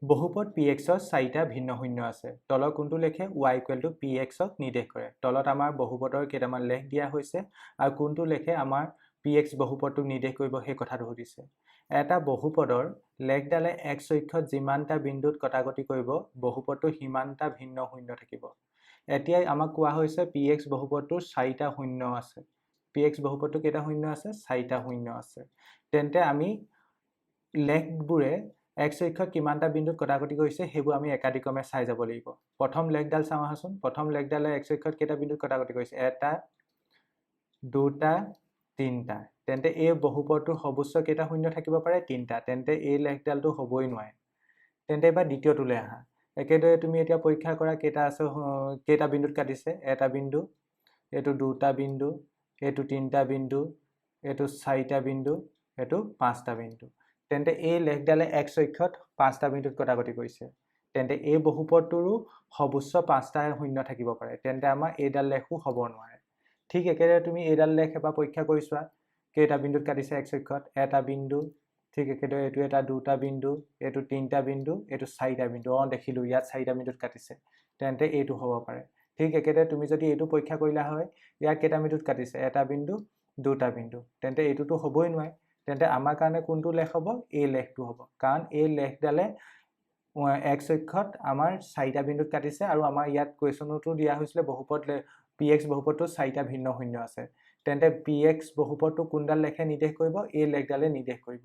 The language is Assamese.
বহুপদ pxৰ 4টা ভিন্ন শূন্য আছে। তলৰ কোনটো লেখে y = pxক নিৰ্দেশ কৰে। তলত আমাৰ বহুপদৰ কেইটামান লেখ দিয়া হৈছে আৰু কোনটো লেখে আমাৰ px বহুপদটোক নিৰ্দেশ কৰিব সেই কথাটো সুধিছে। এটা বহুপদৰ লেখডালে x অক্ষত যিমানটা বিন্দুত কটাকটি কৰিব বহুপদটো সিমানটা ভিন্ন শূন্য থাকিব। এতিয়া আমাক কোৱা হৈছে px বহুপদটোৰ 4টা শূন্য আছে। px বহুপদটো কেইটা শূন্য আছে? 4টা শূন্য আছে। তেন্তে আমি লেখবোৰে x অক্ষত কিমানটা বিন্দুত কটাকটি কৰিছে সেইবোৰ আমি একাদিক্ৰমে চাই যাব লাগিব। প্ৰথম লেখডাল চাওঁ আহাচোন। প্ৰথম লেখডালে x অক্ষত কেইটা বিন্দুত কটাকটি কৰিছে? এটা, দুটা, তিনটা। তেন্তে এই বহুপদটোৰ সৰ্বোচ্চ কেইটা শূন্য থাকিব পাৰে? 3টা। তেন্তে এই লেখডালটো হ'বই নোৱাৰে। তেন্তে এবাৰ দ্বিতীয়টোলৈ আহা। একেদৰে তুমি এতিয়া পৰীক্ষা কৰা কেইটা আছে, কেইটা বিন্দুত কাটিছে? এটা বিন্দু, এইটো দুটা বিন্দু, এইটো তিনটা বিন্দু, এইটো 4টা বিন্দু, এইটো 5টা বিন্দু। তেন্তে এই লেখডালে x অক্ষত 5টা বিন্দুত কটাকটি কৰিছে। তেন্তে এই বহুপদটোৰো সৰ্বোচ্চ 5টা শূন্য থাকিব পাৰে। তেন্তে আমাৰ এইডাল লেখো হ'ব নোৱাৰে। ঠিক একেদৰে তুমি এইডাল লেখ এবাৰ পৰীক্ষা কৰি চোৱা। কেইটা বিন্দুত কাটিছে x অক্ষত? এটা বিন্দু। ঠিক একেদৰে এইটো এটা দুটা বিন্দু, এইটো তিনটা বিন্দু, এইটো 4টা বিন্দু। দেখিলো ইয়াত 4টা বিন্দুত কাটিছে। তেন্তে এইটো হ'ব পাৰে। ঠিক একেদৰে তুমি যদি এইটো পৰীক্ষা কৰিলা হয়, ইয়াত কেইটা বিন্দুত কাটিছে? এটা বিন্দু, দুটা বিন্দু। তেন্তে এইটোতো হ'বই নোৱাৰে। তেন্তে আমাৰ কাৰণে কোনটো লেখ হ'ব? এই লেখটো হ'ব। কাৰণ এই লেখডালে x অক্ষত আমাৰ 4টা বিন্দুত কাটিছে আৰু আমাৰ ইয়াত কুৱেশ্যনতো দিয়া হৈছিলে বহুপদ px বহুপদটো 4টা ভিন্ন শূন্য আছে। তেন্তে px বহুপদটো কোনডাল লেখে নিৰ্দেশ কৰিব? এই লেখডালে নিৰ্দেশ কৰিব।